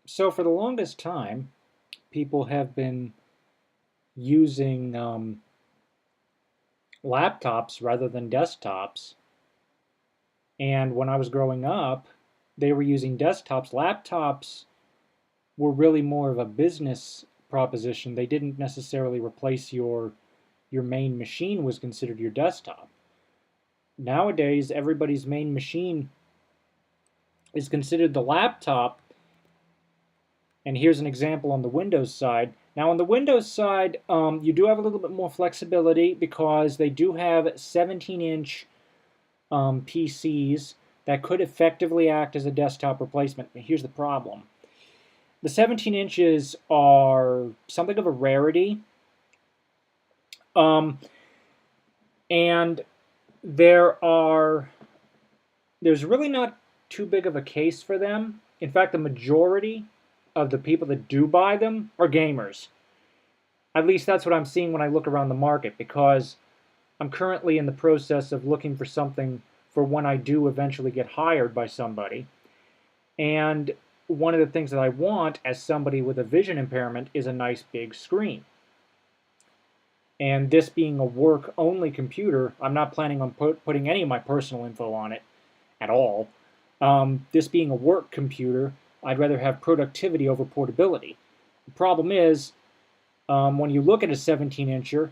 So for the longest time, people have been using laptops rather than desktops. And when I was growing up, they were using desktops. Laptops were really more of a business proposition. They didn't necessarily replace your main machine was considered your desktop. Nowadays, everybody's main machine is considered the laptop. And here's an example on the Windows side. Now on the Windows side, you do have a little bit more flexibility because they do have 17-inch PCs that could effectively act as a desktop replacement. But here's the problem. The 17 inches are something of a rarity. Um, and there's really not too big of a case for them. In fact, the majority of the people that do buy them are gamers. At least that's what I'm seeing when I look around the market, because I'm currently in the process of looking for something for when I do eventually get hired by somebody. And one of the things that I want as somebody with a vision impairment is a nice big screen. And this being a work-only computer, I'm not planning on putting any of my personal info on it at all. This being a work computer, I'd rather have productivity over portability. The problem is, when you look at a 17-incher,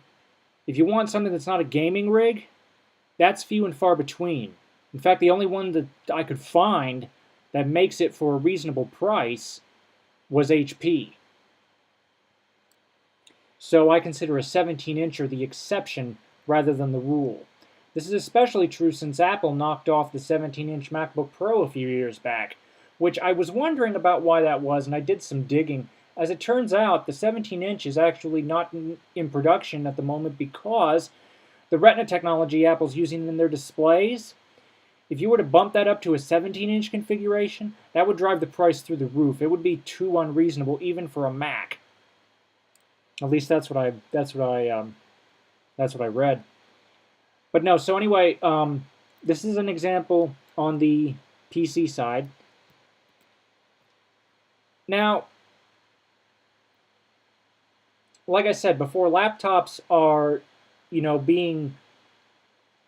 if you want something that's not a gaming rig, that's few and far between. In fact, the only one that I could find that makes it for a reasonable price was HP. So I consider a 17-incher the exception rather than the rule. This is especially true since Apple knocked off the 17-inch MacBook Pro a few years back, which I was wondering about why that was, and I did some digging. As it turns out, the 17-inch is actually not in production at the moment because the Retina technology Apple's using in their displays, if you were to bump that up to a 17-inch configuration, that would drive the price through the roof. It would be too unreasonable even for a Mac. At least that's what I read. But no, so anyway, this is an example on the PC side. Now, like I said before, laptops are,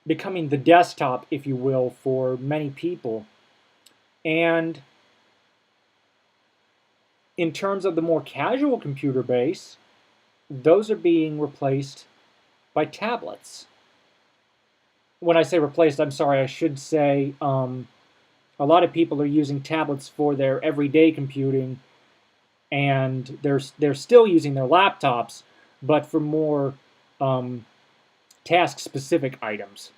becoming the desktop, if you will, for many people. And in terms of the more casual computer base, those are being replaced by tablets. When I say replaced, I'm sorry, I should say a lot of people are using tablets for their everyday computing, and they're still using their laptops, but for more task-specific items.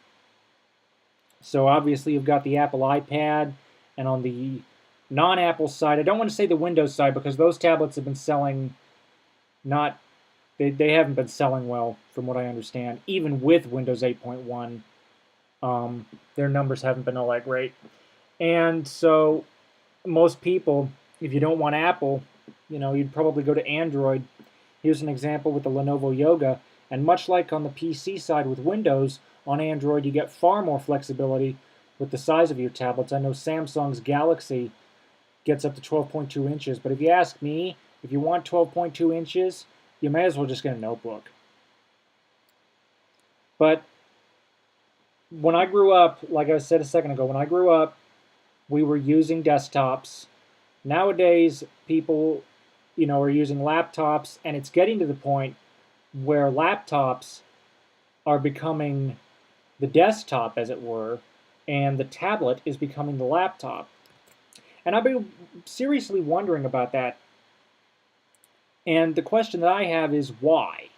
So obviously you've got the Apple iPad, and on the non-Apple side, I don't want to say the Windows side because those tablets have been selling not, they haven't been selling well from what I understand. Even with Windows 8.1, their numbers haven't been all that great. And so most people, if you don't want Apple, you'd probably go to Android. Here's an example with the Lenovo Yoga. And much like on the PC side with Windows, on Android you get far more flexibility with the size of your tablets. I know Samsung's Galaxy gets up to 12.2 inches, but if you ask me, if you want 12.2 inches, you may as well just get a notebook. But when I grew up, like I said a second ago, when I grew up, we were using desktops. Nowadays, people, are using laptops, and it's getting to the point where laptops are becoming the desktop, as it were, and the tablet is becoming the laptop. And I've been seriously wondering about that. And the question that I have is why?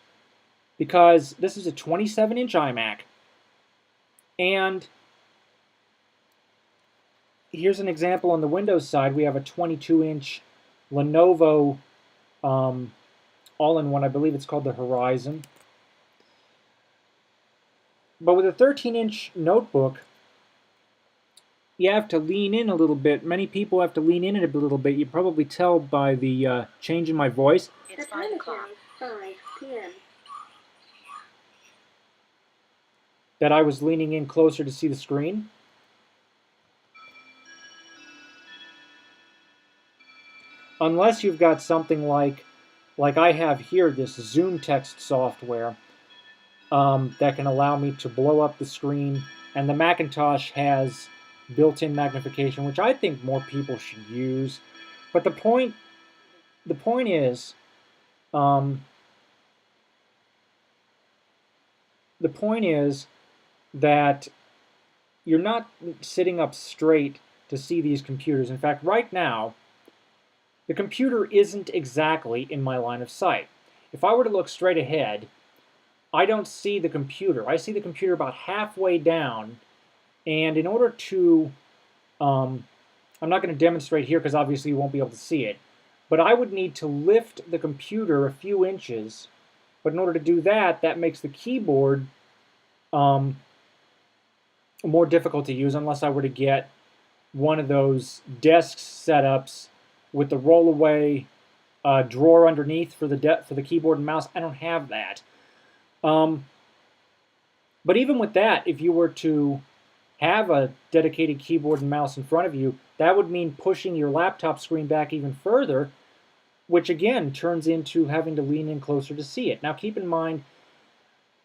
Because this is a 27-inch iMac, and here's an example on the Windows side. We have a 22-inch Lenovo all-in-one. I believe it's called the Horizon. But with a 13-inch notebook, you have to lean in a little bit. Many people have to lean in a little bit. You probably tell by the change in my voice. It's 5 o'clock. 5 p.m. That I was leaning in closer to see the screen. unless you've got something like I have here, this Zoom text software that can allow me to blow up the screen, and the Macintosh has built-in magnification, which I think more people should use. But the point is, um, the point is that you're not sitting up straight to see these computers. In fact, right now, the computer isn't exactly in my line of sight. If I were to look straight ahead, I don't see the computer. I see the computer about halfway down, and in order to, I'm not going to demonstrate here because obviously you won't be able to see it, but I would need to lift the computer a few inches. But in order to do that, that makes the keyboard more difficult to use unless I were to get one of those desk setups with the rollaway drawer underneath for the keyboard and mouse. I don't have that. But even with that, if you were to have a dedicated keyboard and mouse in front of you, that would mean pushing your laptop screen back even further, which again turns into having to lean in closer to see it. Now keep in mind,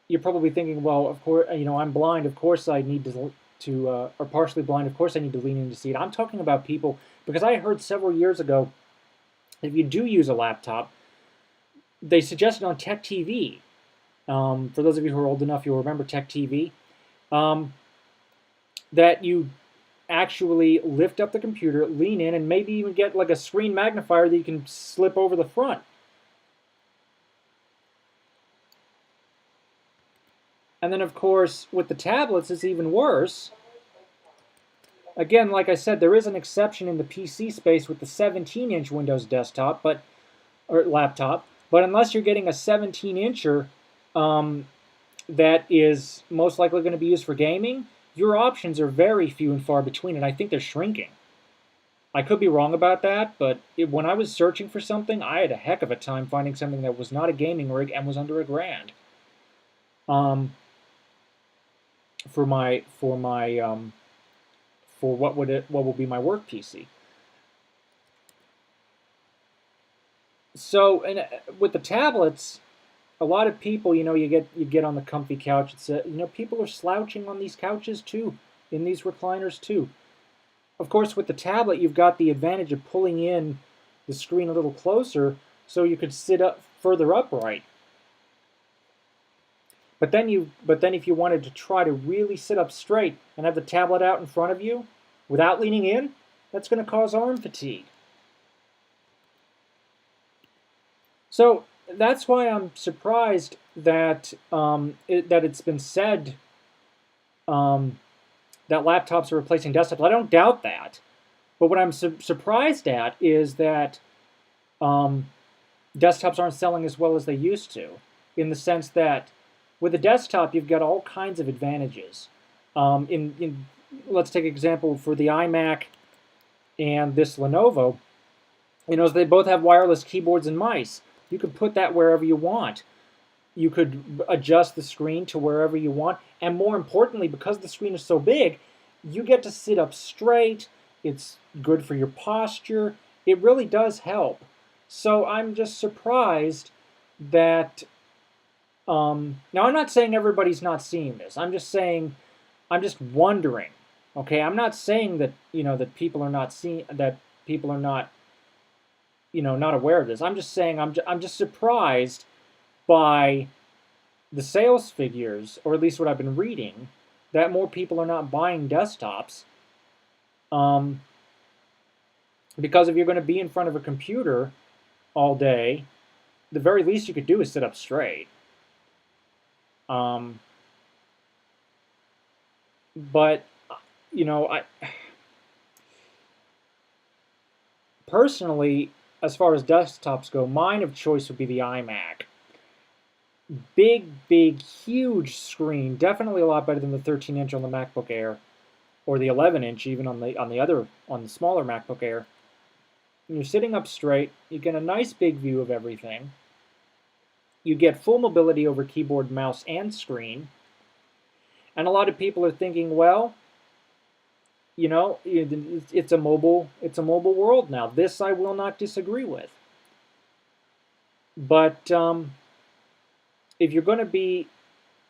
you're probably thinking, well, of course, I'm blind. Of course, I need to or partially blind. Of course, I need to lean in to see it. I'm talking about people because I heard several years ago, if you do use a laptop, they suggested on Tech TV. For those of you who are old enough, you'll remember Tech TV. That you actually lift up the computer, lean in, and maybe even get like a screen magnifier that you can slip over the front. And then, of course, with the tablets, it's even worse. Again, like I said, there is an exception in the PC space with the 17-inch Windows desktop, or laptop. But unless you're getting a 17-incher that is most likely going to be used for gaming, your options are very few and far between, and I think they're shrinking. I could be wrong about that, but when I was searching for something, I had a heck of a time finding something that was not a gaming rig and was under $1,000. For what will be my work PC. So, and with the tablets, a lot of people, you get on the comfy couch. People are slouching on these couches too, in these recliners too. Of course, with the tablet, you've got the advantage of pulling in the screen a little closer, so you could sit up further upright. But then if you wanted to try to really sit up straight and have the tablet out in front of you without leaning in, that's going to cause arm fatigue. So that's why I'm surprised that it's been said that laptops are replacing desktops. I don't doubt that, but what I'm surprised at is that desktops aren't selling as well as they used to, in the sense that with a desktop, you've got all kinds of advantages. Let's take an example for the iMac and this Lenovo. They both have wireless keyboards and mice. You can put that wherever you want. You could adjust the screen to wherever you want. And more importantly, because the screen is so big, you get to sit up straight. It's good for your posture. It really does help. So I'm just surprised that now, I'm not saying everybody's not seeing this. I'm just wondering. Okay, I'm not saying that that people are not not aware of this. I'm just saying I'm just surprised by the sales figures, or at least what I've been reading, that more people are not buying desktops. Because if you're going to be in front of a computer all day, the very least you could do is sit up straight. But I personally, as far as desktops go, mine of choice would be the iMac. Big, huge screen, definitely a lot better than the 13-inch on the MacBook Air, or the 11-inch even on the smaller MacBook Air. When you're sitting up straight, you get a nice big view of everything. You get full mobility over keyboard, mouse, and screen. And a lot of people are thinking, well, You know, it's a mobile world now. This I will not disagree with. But if you're going to be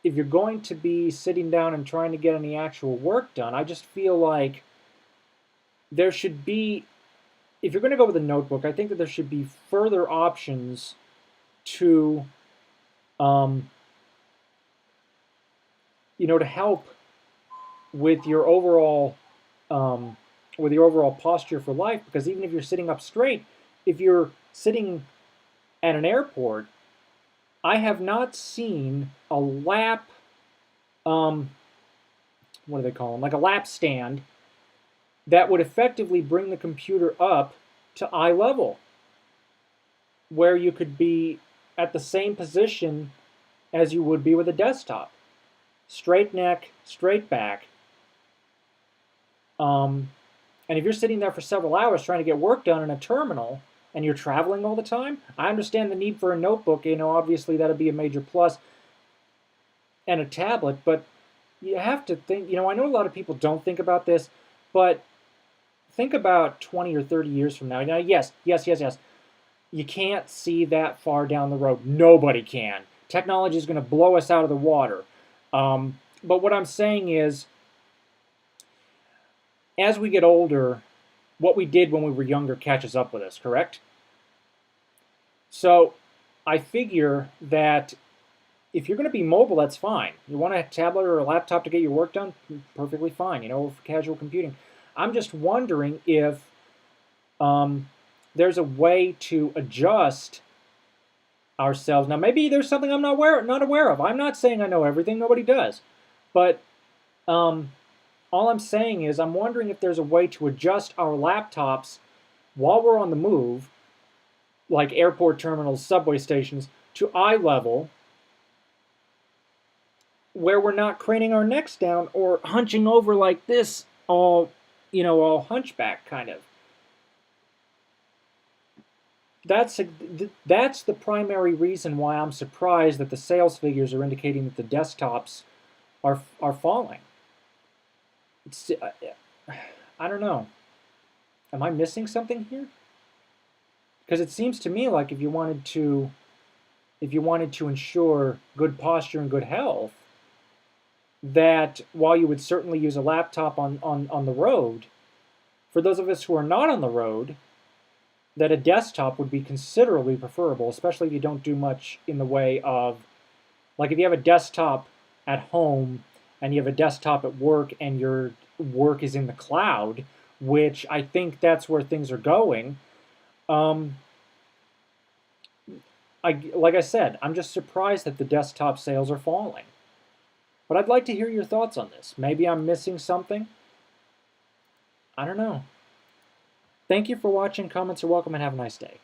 if you're going to be sitting down and trying to get any actual work done, I just feel like there should be, if you're going to go with a notebook, I think that there should be further options to, um, to help with your overall, posture for life. Because even if you're sitting up straight, if you're sitting at an airport, I have not seen a lap, what do they call them? Like a lap stand that would effectively bring the computer up to eye level, where you could be at the same position as you would be with a desktop. Straight neck, straight back. And if you're sitting there for several hours trying to get work done in a terminal and you're traveling all the time, I understand the need for a notebook. Obviously that'd be a major plus, and a tablet, but you have to think, I know a lot of people don't think about this, but think about 20 or 30 years from now. Now, yes, you can't see that far down the road. Nobody can. Technology is going to blow us out of the water. But what I'm saying is, as we get older, what we did when we were younger catches up with us, correct? So I figure that if you're going to be mobile, that's fine. You want a tablet or a laptop to get your work done? Perfectly fine, for casual computing. I'm just wondering if there's a way to adjust ourselves. Now, maybe there's something I'm not aware of. I'm not saying I know everything. Nobody does. But all I'm saying is I'm wondering if there's a way to adjust our laptops while we're on the move, like airport terminals, subway stations, to eye level, where we're not craning our necks down or hunching over like this, all hunchback kind of. That's the primary reason why I'm surprised that the sales figures are indicating that the desktops are falling. I don't know. Am I missing something here? Because it seems to me like if you wanted to ensure good posture and good health, that while you would certainly use a laptop on the road, for those of us who are not on the road, that a desktop would be considerably preferable, especially if you don't do much in the way of, like if you have a desktop at home and you have a desktop at work and your work is in the cloud, which I think that's where things are going. Like I said, I'm just surprised that the desktop sales are falling. But I'd like to hear your thoughts on this. Maybe I'm missing something. I don't know. Thank you for watching. Comments are welcome, and have a nice day.